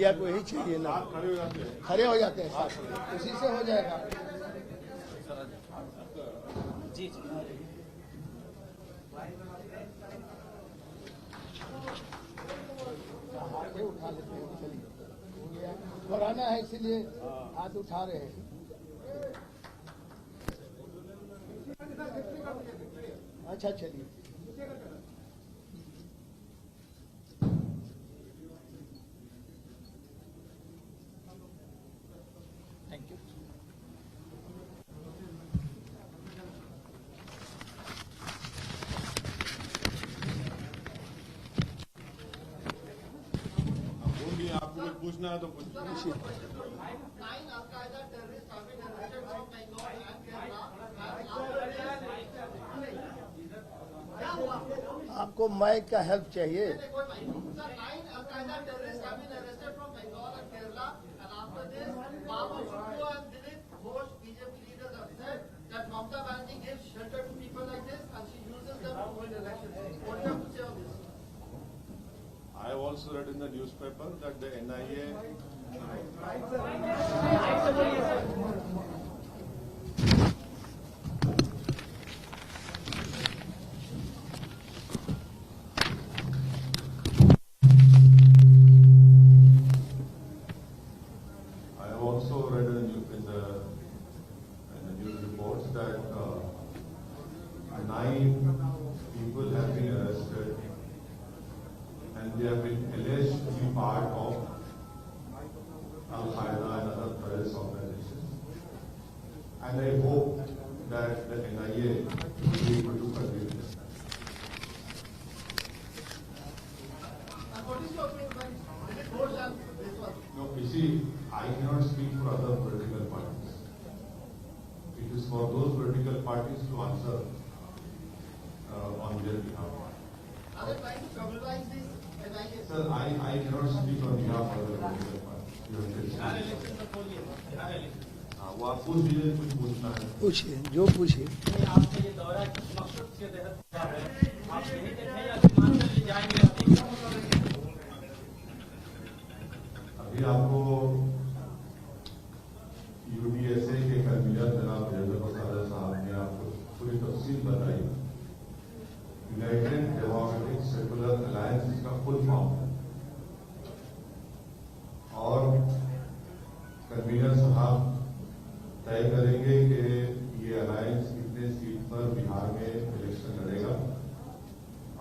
India को यही चाहिए ना, खड़े हो जाते हैं साथ, उसी से हो जाएगा। जी जी हाथ उठा लेते हैं, चलिए हो गया, दोहराना है इसीलिए हाथ उठा रहे हैं। अच्छा चलिए, थैंक यू। आपको कुछ पूछना है तो पूछिए। आपको माइक का हेल्प चाहिए? I have also read in the newspaper that the NIA news reports that 9 people have been arrested and they have been alleged to be part of Al-Qaeda and other terrorist organizations. And I hope that the NIA will be able to convict them. No, you see, I cannot speak for other political parties. It is for those political parties to answer on their behalf. Are they trying to compromise this? Sir, I cannot speak on behalf of the political parties. वो आप पूछ लीजिए, कुछ पूछना है पूछिए, जो पूछिए। आपका ये दौरा किस मकसद के तहत है? आप यही देखें या हिमाचल ले जाएंगे? अभी आपको यूडीएसए के कन्वीनर जनाब वीरेंद्र प्रसाद साहब ने आपको पूरी तफसील बताई। यूनाइटेड डेमोक्रेटिक सेकुलर अलायंस इसका फुल फॉर्म है और कन्वीनर साहब तय करेंगे कि ये अलायंस कितने सीट पर बिहार में इलेक्शन लड़ेगा।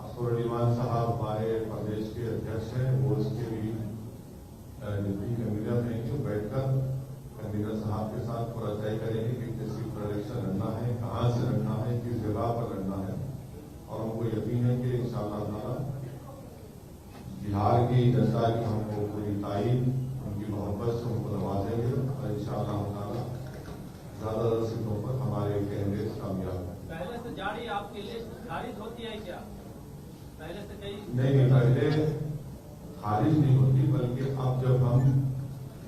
अफसरुद्दीन साहब हमारे प्रदेश के अध्यक्ष हैं, वो इसके भी डिप्टी कन्वीनर हैं, जो बैठकर कन्वीनर साहब के साथ पूरा तय करेंगे कि किस सीट पर इलेक्शन लड़ना है, कहां से लड़ना है, किस जगह पर लड़ना है। और हमको यकीन है कि इंशाअल्लाह ताला बिहार की जनता की हमको पूरी ताईद, उनकी मोहब्बत से उनको नवाजेंगे और इंशाअल्लाह ताला ज्यादा सीटों पर हमारे कैंडिडेट कामयाब है। पहले से जारी आपकी लिस्ट खारिज होती है क्या? पहले से कई नहीं, पहले खारिज नहीं होती, बल्कि अब जब हम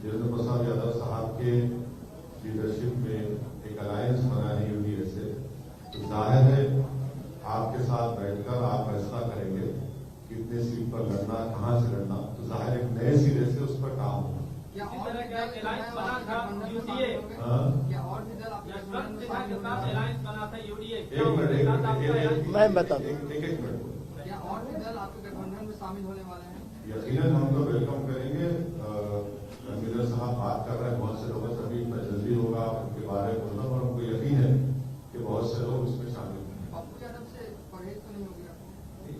वीरेंद्र प्रसाद यादव साहब के लीडरशिप में एक अलायंस बना है यूडीएसए, तो जाहिर है आपके साथ बैठकर आप फैसला करेंगे कितने सीट पर लड़ना, कहां से लड़ना, तो जाहिर एक नए सिरे से उस पर काम होगा। इसी तरह का अलायंस बना था यूडीए, या और भी दल आपके साथ अलायंस बना था यूडीए। एक मिनट, मैं बता दूं, एक मिनट, या और भी दल आपके गठबंधन में शामिल होने वाले हैं? यकीनन हम तो वेलकम करेंगे। कन्वीनर साहब बात कर रहे हैं बहुत से लोगों से, अभी इतना जल्दी होगा उनके बारे में बोलना, और हमको यकीन है कि बहुत से लोग उसमें शामिल हैं। पप्पू यादव से परहेज तो नहीं होगी?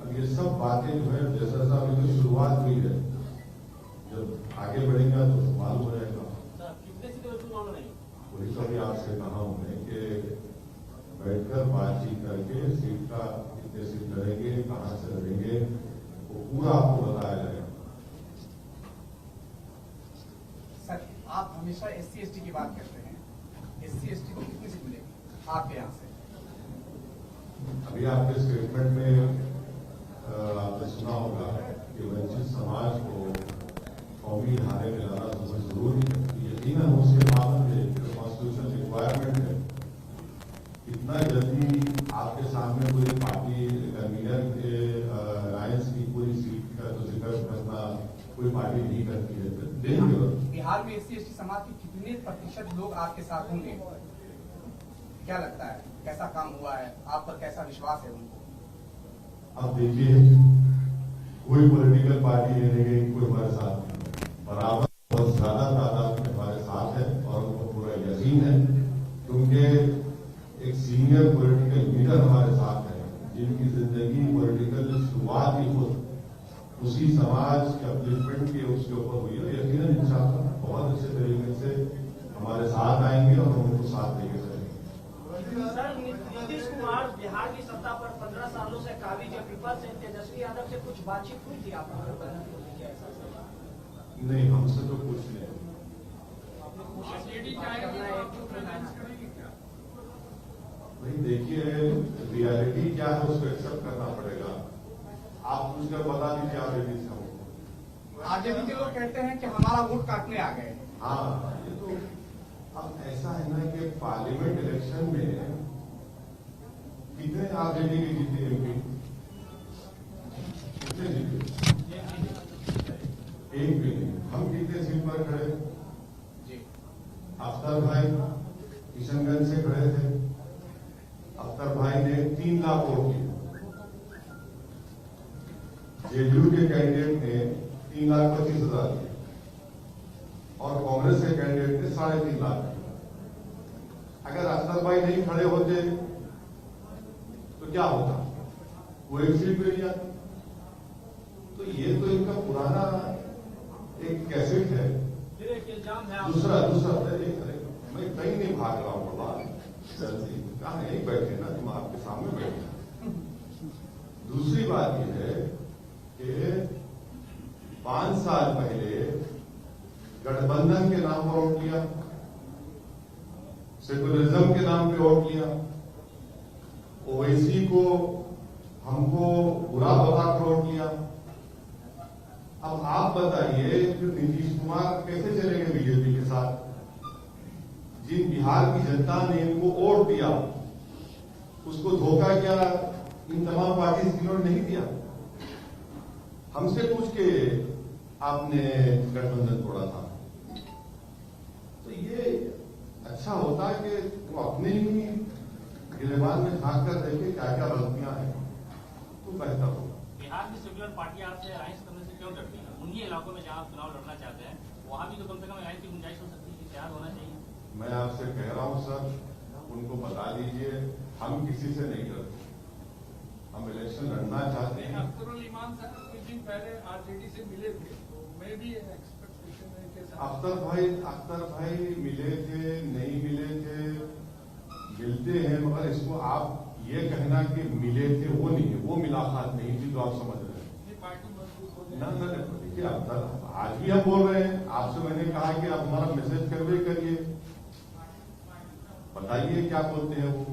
अब ये सब बातें जो है जैसा साहब ये तो शुरुआत हुई है, जब आगे बढ़ेंगे तो मालूम हो जाएगा। वही तो अभी आपसे कहा हमने कि बैठकर बातचीत करके सीट का कितने सीट लड़ेंगे, कहां से लड़ेंगे, वो पूरा आपको बताया जाएगा। सर, आप हमेशा SC/ST की बात करते हैं, SC/ST को कितनी सीट मिलेगी आपके यहाँ से? अभी आपके स्टेटमेंट में आपने सुना होगा कि वंचित समाज को कौमी धारे में लाना बहुत जरूरी है। यकीनन उसके पाबंद है, कॉन्स्टिट्यूशन रिक्वायरमेंट है। इतना जल्दी आपके सामने पूरी पार्टी कन्वीनर के अलायंस की पूरी सीट का तो जिक्र करना कोई पार्टी नहीं करती है। देंगे। बिहार में SC/ST समाज के कितने प्रतिशत लोग आपके साथ होंगे? क्या लगता है, कैसा काम हुआ है, आप पर कैसा विश्वास है उनको? अब देखिए, कोई पॉलिटिकल पार्टी लेने गई, कोई हमारे साथ बराबर बहुत ज्यादा तादाद में हमारे साथ है और उनको पूरा यकीन है, क्योंकि एक सीनियर पॉलिटिकल लीडर हमारे साथ है जिनकी जिंदगी पॉलिटिकल शुरुआत ही खुद उसी समाज के अपलिफ्टमेंट के उसके ऊपर हुई है। यकीनन इंशाअल्लाह बहुत अच्छे तरीके से हमारे साथ आएंगे और उनको साथ लेके चलेंगे। सर, नीतीश कुमार बिहार की सत्ता पर 15 सालों से काबिज है। विपक्ष से तेजस्वी यादव से कुछ बातचीत हुई थी आपको? नहीं, हमसे तो कुछ नहीं। भाई देखिए, रियलिटी क्या है उसको एक्सेप्ट करना पड़ेगा। आप पूछकर बता दीजिए आरजेडी से हमको। आरजेडी के लोग कहते हैं कि हमारा वोट काटने आ गए। हाँ, ये तो अब ऐसा है ना कि पार्लियामेंट इलेक्शन में कितने आरजेडी के जीते एमपी? कितने जीते? एक भी नहीं। हम कितने सीट पर खड़े? जी, अख्तर भाई किशनगंज से खड़े थे। अख्तर भाई ने 3 लाख वोट किए। जेडीयू के कैंडिडेट ने 3,25,000 दिए और कांग्रेस के कैंडिडेट ने 3.5 लाख। अगर अख्तर भाई नहीं खड़े होते तो क्या होता? वो एक सीट मिल जाती। तो ये तो इनका पुराना एक कैसेट है। इल्जाम है दूसरा मैं कहीं नहीं भाग रहा हूँ बाबा, कहा यही बैठे ना, तुम आपके सामने बैठे। दूसरी बात यह है कि 5 साल पहले गठबंधन के नाम पर वोट लिया, सेकुलरिज्म के नाम पे वोट लिया, ओवैसी को हमको बुरा बताकर वोट लिया। अब आप बताइए कि नीतीश कुमार कैसे चलेंगे बीजेपी के साथ? जिन बिहार की जनता ने इनको वोट दिया उसको धोखा क्या इन तमाम पार्टी ने नहीं दिया? हमसे पूछ के आपने गठबंधन तोड़ा था। तो ये अच्छा होता है कि वो अपने ही गिरेबान में झांक कर देखे क्या क्या गलतियां हैं, तो बेहतर होगा। बिहार की सेक्युलर पार्टी आपसे अलायंस करने से क्यों डरती है? उन्हीं इलाकों में जहां आप चुनाव लड़ना चाहते हैं वहां भी तो कम से कम अलायंस की गुंजाइश हो सकती है, तैयार होना चाहिए। मैं आपसे कह रहा हूं सर, उनको बता दीजिए हम किसी से नहीं डरते, हम इलेक्शन लड़ना चाहते हैं। अख्तरुल ईमान साहब कुछ दिन पहले आरजेडी से मिले थे, तो मैं भी एक्सपेक्टेशन है कि अख्तर भाई मिले थे, नहीं मिले थे, मिलते हैं, मगर इसको आप ये कहना कि मिले थे वो नहीं है, वो मुलाकात नहीं थी जो आप समझ रहे हैं। ये पार्टी मजबूत हो ना देखिए, आज भी हम बोल रहे हैं आपसे, मैंने कहा कि आप हमारा मैसेज कन्वे करिए, बताइए क्या बोलते हैं वो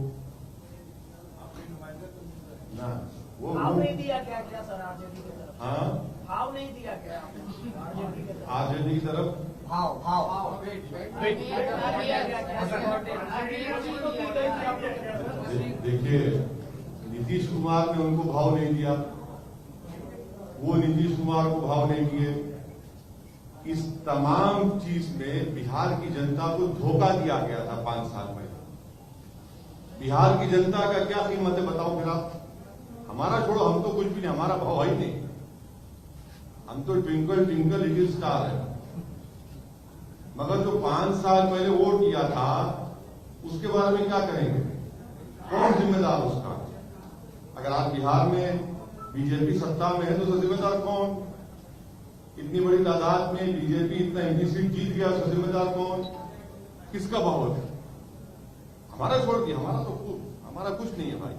ना, वो भाव नहीं दिया क्या सर आरजेडी की तरफ? हाँ, भाव नहीं दिया क्या आरजेडी की तरफ? आरजेडी की तरफ भाव देखिए, नीतीश कुमार ने उनको भाव नहीं दिया, वो नीतीश कुमार को भाव नहीं दिए। इस तमाम चीज में बिहार की जनता को धोखा दिया गया था 5 साल पहले। बिहार की जनता का क्या कीमत है बताओ फिर आप? हमारा छोड़ो, हम तो कुछ भी नहीं, हमारा भाव है ही नहीं, हम तो ट्विंकल ट्विंकल लिटिल स्टार है। मगर जो 5 साल पहले वोट किया था उसके बारे में क्या करेंगे? कौन जिम्मेदार उसका? अगर आज बिहार में बीजेपी सत्ता में है तो उसका जिम्मेदार कौन? इतनी बड़ी तादाद में बीजेपी इतना एमपी सीट जीत गया, उसका जिम्मेदार कौन? किसका बहुत है? हमारा छोड़ दिया, हमारा कुछ नहीं है भाई।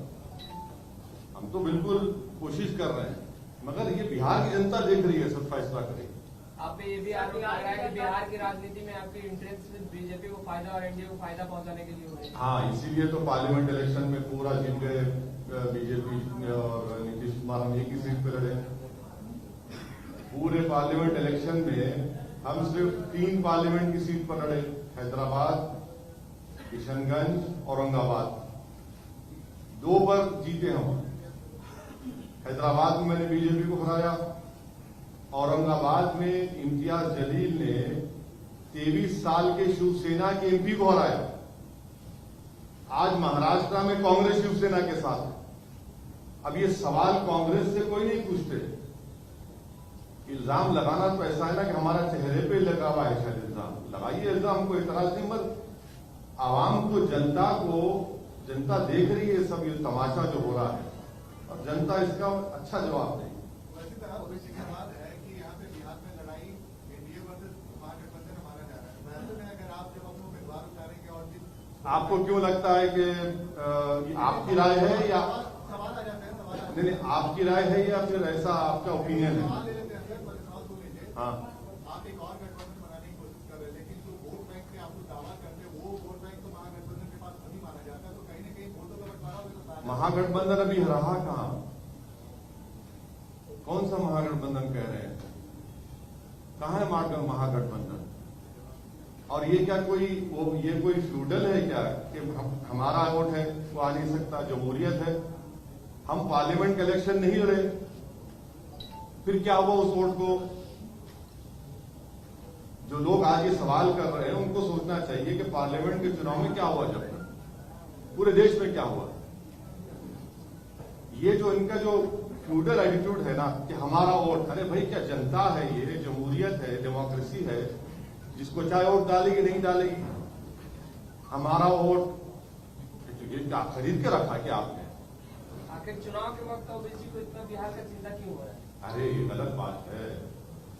हम तो बिल्कुल कोशिश कर रहे हैं, मगर ये बिहार की जनता देख रही है, सब फैसला करेगी। आप पे ये भी आरोप लग रहा है कि बिहार की राजनीति में आपके इंटरेस्ट सिर्फ बीजेपी को फायदा और एनडीए को फायदा पहुंचाने के लिए हो रही है। हाँ, इसीलिए तो पार्लियामेंट इलेक्शन में पूरा जीत गए बीजेपी और नीतीश कुमार, हम एक ही सीट पे लड़े। पूरे पार्लियामेंट इलेक्शन में हम सिर्फ 3 पार्लियामेंट की सीट पर लड़े, हैदराबाद, किशनगंज, औरंगाबाद, 2 पर जीते हम। हैदराबाद में मैंने बीजेपी को हराया, औरंगाबाद में इम्तियाज जलील ने 23 साल के शिवसेना के एमपी को हराया। आज महाराष्ट्र में कांग्रेस शिवसेना के साथ है। अब ये सवाल कांग्रेस से कोई नहीं पूछते। इल्जाम लगाना तो ऐसा है ना कि हमारा चेहरे पे लगा हुआ है, शायद इल्जाम लगाइए, इल्जाम को इतराज नहीं, मत आवाम को, जनता देख रही है सब ये तमाशा जो हो रहा है, और जनता इसका अच्छा जवाब देगी। वैसे तो ओवैसी का सवाल है कि यहाँ पे बिहार में लड़ाई एनडीए वर्सेस महागठबंधन माना जा रहा है। वैसे में अगर आप जब अपने उम्मीदवार उतारेंगे और आपको क्यों लगता है कि आपकी राय है या सवाल आ जाता है, नहीं, आपकी राय है या फिर ऐसा आपका ओपिनियन है? सवाल ले लेते हैं, सवाल सुन लीजिए। हाँ, आप एक और गठबंधन बनाने की कोशिश कर रहे हैं, लेकिन जो वोट बैंक पे आप दावा करते हैं वो वोट बैंक तो महागठबंधन के पास नहीं माना जाता, तो कहीं न कहीं वोटों का बंटवारा होगा। महागठबंधन अभी रहा कहां? कौन सा महागठबंधन कह रहे हैं? कहां है महागठबंधन? और ये क्या कोई ये कोई फ्यूडल है क्या कि हमारा वोट है वो आ नहीं सकता? जमहूरियत है। हम पार्लियामेंट के इलेक्शन नहीं लड़े, फिर क्या हुआ उस वोट को? जो लोग आज ये सवाल कर रहे हैं उनको सोचना चाहिए कि पार्लियामेंट के चुनाव में क्या हुआ, जब पूरे देश में क्या हुआ। ये जो इनका जो फ्यूडल एटीट्यूड है ना कि हमारा वोट, अरे भाई क्या जनता है, ये जमहूरियत है, डेमोक्रेसी है, जिसको चाहे वोट डालेगी नहीं डालेगी, हमारा वोट ये क्या खरीद के रखा क्या आपने? आखिर चुनाव के वक्त ओवैसी को इतना बिहार का चिंता क्यों हो रहा है? अरे ये गलत बात है।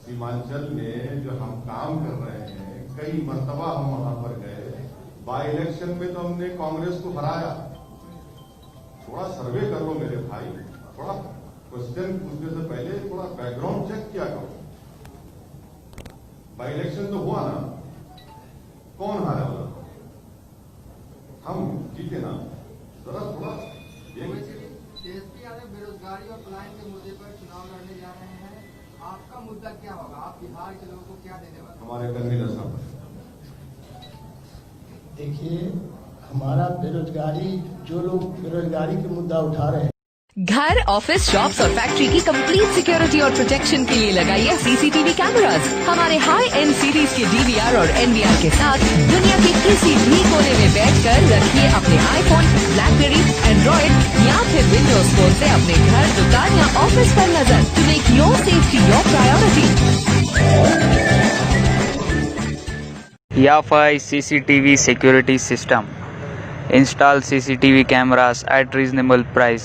सीमांचल में जो हम काम कर रहे हैं, कई मर्तबा हम वहां पर गए, बाई इलेक्शन में तो हमने कांग्रेस को हराया। थोड़ा सर्वे कर लो मेरे भाई, थोड़ा क्वेश्चन पूछने से पहले थोड़ा बैकग्राउंड चेक किया करो। बाई इलेक्शन तो हुआ ना, कौन हारा हुआ? हम जीते ना। जरा थोड़ा तेजस्वी यादव बेरोजगारी और पलायन के मुद्दे पर चुनाव लड़ने जा रहे हैं, आपका मुद्दा क्या होगा? आप बिहार के लोगों को क्या देने वाले? हमारे कन्वीनर साहब, देखिए, हमारा बेरोजगारी, जो लोग बेरोजगारी के मुद्दा उठा रहे हैं, घर, ऑफिस, शॉप्स और फैक्ट्री की कंप्लीट सिक्योरिटी और प्रोटेक्शन के लिए लगाइए सीसीटीवी कैमरास। हमारे हाई एंड सीरीज के डीवीआर और एनवीआर के साथ दुनिया के किसी भी कोने में बैठकर रखिए अपने आईफोन, ब्लैकबेरी, एंड्रॉइड या फिर विंडोज फोन से अपने घर, दुकान या ऑफिस पर नजर। To make your safety your priority. YAFI CCTV security system. Install CCTV cameras at reasonable price.